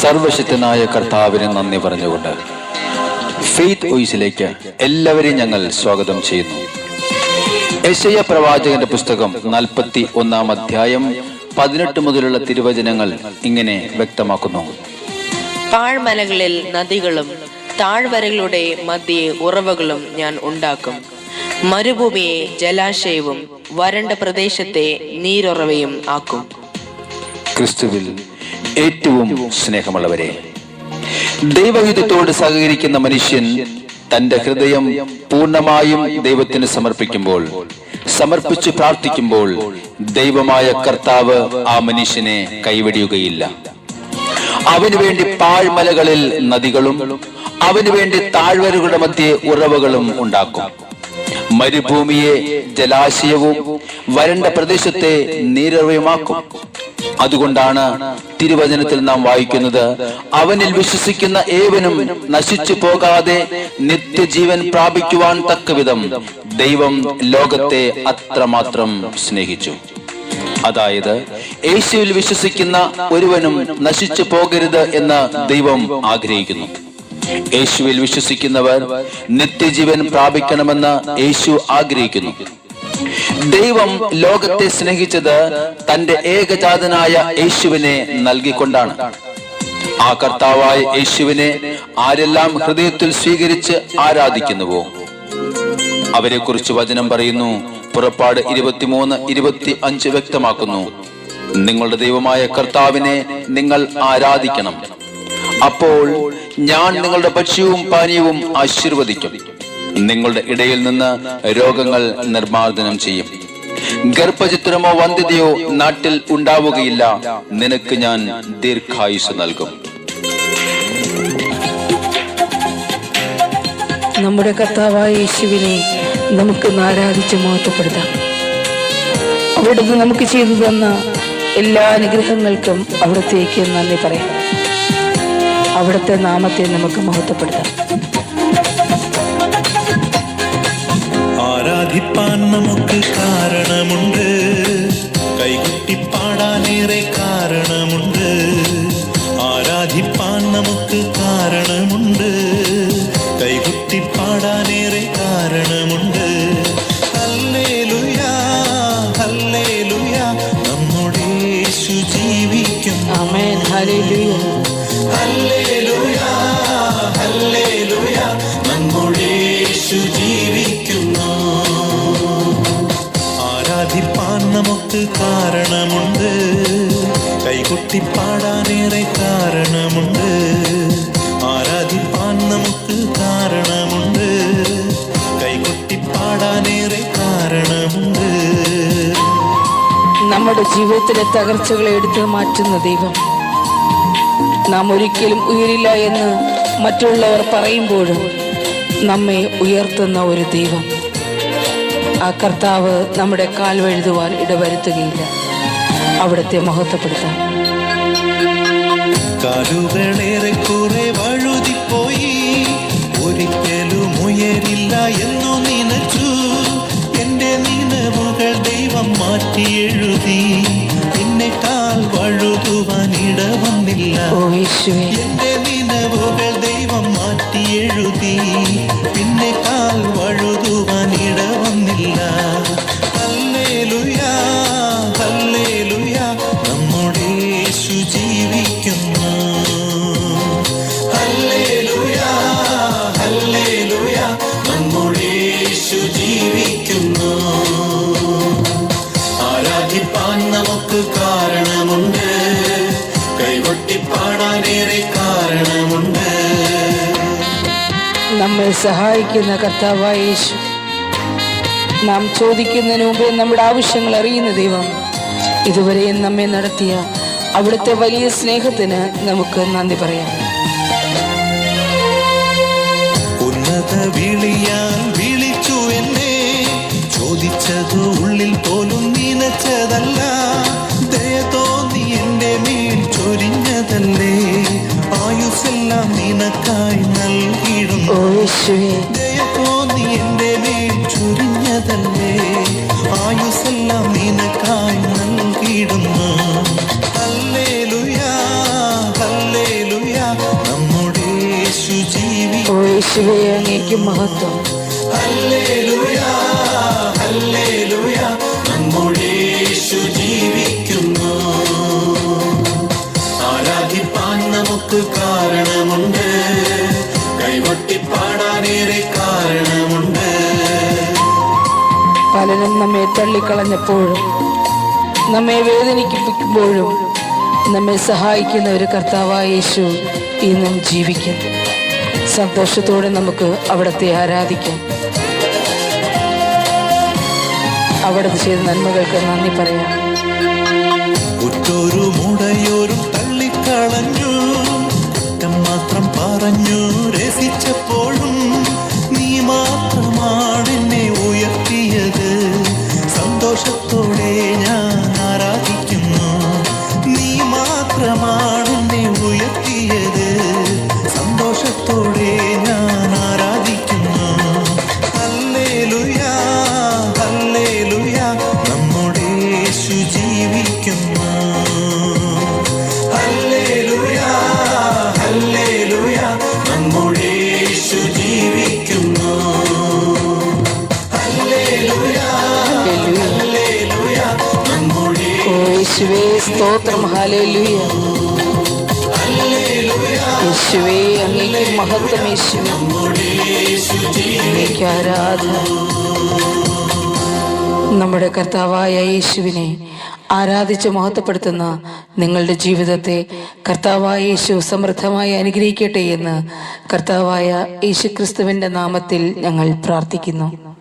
സർവശക്തനായ കർത്താവിന് നന്ദി പറഞ്ഞുകൊണ്ട് ഫെയ്ത്ത് വോയിസിലേക്ക് എല്ലാവരെയും ഞങ്ങൾ സ്വാഗതം ചെയ്യുന്നു. യെശയ്യാ പ്രവാചകന്റെ പുസ്തകം 41-ാം അധ്യായം 18 മുതലുള്ള തിരുവചനങ്ങൾ ഇങ്ങനെ വ്യക്തമാക്കുന്നു. പാഴ്മലകളിൽ നദികളും താഴ്വരകളുടെ മധ്യേ ഉറവകളും ഞാൻ ഉണ്ടാക്കും. മരുഭൂമിയെ ജലാശയവും വരണ്ട പ്രദേശത്തെ നീരുറവയും ആക്കും. ക്രിസ്തുവിൽ ഏറ്റവും സ്നേഹമുള്ളവരെ, ദൈവഹിതത്തോട് സഹകരിക്കുന്ന മനുഷ്യൻ തന്റെ ഹൃദയം പൂർണ്ണമായും ദൈവത്തിന് സമർപ്പിച്ചു പ്രാർത്ഥിക്കുമ്പോൾ ദൈവമായ കർത്താവ് ആ മനുഷ്യനെ കൈവെടിയുകയില്ല. അവന് വേണ്ടി പാഴ്മലകളിൽ നദികളും അവന് വേണ്ടി താഴ്വരകളുടെ മധ്യേ ഉറവകളും ഉണ്ടാക്കും. മരുഭൂമിയെ ജലാശയവും വരണ്ട പ്രദേശത്തെ നീരുറവയുമാക്കും. അതുകൊണ്ടാണ് തിരുവചനത്തിൽ നാം വായിക്കുന്നത്, അവനിൽ വിശ്വസിക്കുന്ന ഏവനും നശിച്ചു പോകാതെ നിത്യജീവൻ പ്രാപിക്കുവാൻ തക്കവിധം ദൈവം ലോകത്തെ അത്രമാത്രം സ്നേഹിച്ചു. അതായത് യേശുവിൽ വിശ്വസിക്കുന്ന ഒരുവനും നശിച്ചു പോകരുത് എന്ന് ദൈവം ആഗ്രഹിക്കുന്നു. യേശുവിൽ വിശ്വസിക്കുന്നവർ നിത്യജീവൻ പ്രാപിക്കണമെന്ന് യേശു ആഗ്രഹിക്കുന്നു. ദൈവം ലോകത്തെ സ്നേഹിച്ചത് തന്റെ ഏകജാതനായ യേശുവിനെ നൽകിക്കൊണ്ടാണ്. ആ കർത്താവായ യേശുവിനെ ആരെല്ലാം ഹൃദയത്തിൽ സ്വീകരിച്ച് ആരാധിക്കുന്നുവോ അവരെ കുറിച്ച് വചനം പറയുന്നു. പുറപ്പാട് 23:25 വ്യക്തമാക്കുന്നു, നിങ്ങളുടെ ദൈവമായ കർത്താവിനെ നിങ്ങൾ ആരാധിക്കണം, അപ്പോൾ ഞാൻ നിങ്ങളുടെ ഭക്ഷ്യവും പാനീയവും ആശീർവദിക്കും. നിങ്ങളുടെ ഇടയിൽ നിന്ന് രോഗങ്ങൾ നിർമ്മാർജ്ജനം ചെയ്യും. ഗർഭചിത്രമോ വന്ധ്യതയോ നാട്ടിൽ ഉണ്ടാവുകയില്ല. നിനക്ക് ഞാൻ ദീർഘായുസ് നൽകും. നമ്മുടെ കർത്താവായ യേശുവിനെ നമുക്ക് ആരാധിച്ച് മഹത്വപ്പെടുത്താം. അവിടുന്ന് നമുക്ക് ചെയ്തു തന്ന എല്ലാ അനുഗ്രഹങ്ങൾക്കും അവിടത്തേക്ക് നന്ദി പറയാം. അവിടുത്തെ നാമത്തെ നമുക്ക് മഹത്വപ്പെടുത്താം. ആരാധിപ്പാൻ നമുക്ക് കാരണമുണ്ട്, കൈകൊട്ടിപ്പാടാനേറെ കാരണമുണ്ട്. ആരാധിപ്പാൻ നമുക്ക് കാരണമുണ്ട്, കൈകൊട്ടിപ്പാടാനേറെ കാരണമുണ്ട്. ഹല്ലേലൂയാ ഹല്ലേലൂയാ, നമ്മുടെ യേശു ജീവിക്കുന്നു. ആമേൻ. ഹല്ലേലൂയ ഹല്ലേലൂയാ ഹല്ലേലൂയാ, നമ്മുടെ യേശു ജീവിക്കുന്നു. ആരാധിപ്പാൻ നമുക്ക് കാരണമുണ്ട്, കൈകൊട്ടിപ്പാടാനേറെ കാരണമുണ്ട്. ആരാധിപ്പാൻ നമുക്ക് കാരണമുണ്ട്, കൈകൊട്ടിപ്പാടാനേറെ കാരണമുണ്ട്. നമ്മുടെ ജീവിതത്തിലെ തകർച്ചകളെ എടുത്തു മാറ്റുന്ന ദൈവം, നാം ഒരിക്കലും ഉയരില്ല എന്ന് മറ്റുള്ളവർ പറയുമ്പോഴും നമ്മെ ഉയർത്തുന്ന ഒരു ദൈവം. ആ കർത്താവ് നമ്മുടെ കാൽ വഴുതുവാൻ ഇടവരുത്തുകയില്ല. അവിടുത്തെ മഹത്വപ്പെടുത്താം. കാലുകളേറെ കുറെ വഴുതിപ്പോയി, ഒരിക്കലും ഉയരില്ല എന്നു നനച്ചു. എന്റെ നിലവുകൾ ദൈവം മാറ്റി എഴുതി, എന്നെക്കാൾ വഴുതുവാൻ ഇടവന്നില്ല. എന്റെ നിലവുകൾ ദൈവം മാറ്റി എഴുതി, പിന്നെക്കാൾ വഴുതുവാൻ ഇടവന്നില്ല. ഹല്ലേലൂയാ ഹല്ലേലൂയാ, നമ്മുടെ യേശു ജീവിക്കുന്നു. ഹല്ലേലൂയാ ഹല്ലേലൂയാ, നമ്മുടെ യേശു ജീവിക്കുന്നു. ആരാധിപ്പാൻ നമുക്ക് കാരണമുണ്ട്, കൈകൊട്ടിപ്പാടാനേറെ കാരണമുണ്ട്. നമ്മെ സഹായിക്കുന്ന കർത്താവായ യേശു, നാം ചോദിക്കുന്നതിന് മുമ്പേ നമ്മുടെ ആവശ്യങ്ങൾ അറിയുന്ന ദൈവം, ഇതുവരെയും നമ്മെ നടത്തിയ അവിടുത്തെ വലിയ സ്നേഹത്തിന് നമുക്ക് നന്ദി പറയാം. ഉന്നത വിളിയാൽ വിളിച്ചു എന്നെ, ചോദിച്ചത് ഉള്ളിൽ പോലും നനച്ചതല്ല. ദയ തോന്നി എന്റെ മേൽ ചൊരിഞ്ഞതല്ലേ, ആയുസ്സെല്ലാം നിനക്കായി നൽകിയിടുന്നു. ദയ തോന്നി എന്റെ മേൽ ചൊരിഞ്ഞതല്ലേ, ആയുസ്സെല്ലാം നിനക്കായി നൽകിയിടുന്നു. ഹല്ലേലൂയാ ഹല്ലേലൂയാ, യേശുവേ അങ്ങേക്ക് മഹത്വം. ഹല്ലേലൂയ, ഹല്ലേലൂയ, നമ്മുടെ യേശു ജീവിക്കുന്നു. ആരാധിപ്പാൻ നമുക്ക് കാരണമുണ്ട്, കൈകൊട്ടി പാടാനേറെ കാരണമുണ്ട്. പലരും നമ്മെ തള്ളിക്കളഞ്ഞപ്പോഴും നമ്മെ വേദനിപ്പിക്കുമ്പോഴും നമ്മെ സഹായിക്കുന്ന ഒരു കർത്താവായ യേശു ഇന്നും ജീവിക്കുന്നു. സന്തോഷത്തോടെ നമുക്ക് അവിടുത്തെ ആരാധിക്കാം. അവിടുത്തെ ചെയ്ത നന്മകൾക്ക് നന്ദി പറയാം. ഒറ്റൊരു മുടയോരും തള്ളിക്കളഞ്ഞു, കുറ്റം മാത്രം പറഞ്ഞു രസിച്ചപ്പോഴും നീ മാത്രമാണ് എന്നെ ഉയർത്തിയത്. സന്തോഷത്തോടെ ഞാൻ ആരാധിക്കുന്നു. നീ മാത്രമാണ് എന്നെ ഉയർത്തിയത്. സന്തോഷത്തോടെ ഞാൻ ആരാധിക്കുന്നു. ഹല്ലേലൂയ, ഹല്ലേലൂയ, നമ്മുടെ യേശു ജീവിക്കുന്നു. ഹല്ലേലൂയ, ഹല്ലേലൂയ, നമ്മുടെ യേശു ജീവിക്കുന്നു. ഹല്ലേലൂയ, ഹല്ലേലൂയ, നമ്മുടെ ഓ യേശുവേ സ്തോത്രം. ഹല്ലേലൂയ. യേശുവേ അങ്ങേക്ക് മഹത്വം. യേശുവേ അങ്ങേക്ക് ആരാധന. നമ്മുടെ കർത്താവായ യേശുവിനെ ആരാധിച്ച് മഹത്വപ്പെടുത്തുന്ന നിങ്ങളുടെ ജീവിതത്തെ കർത്താവായ യേശു സമൃദ്ധമായി അനുഗ്രഹിക്കട്ടെ എന്ന് കർത്താവായ യേശുക്രിസ്തുവിന്റെ നാമത്തിൽ ഞങ്ങൾ പ്രാർത്ഥിക്കുന്നു.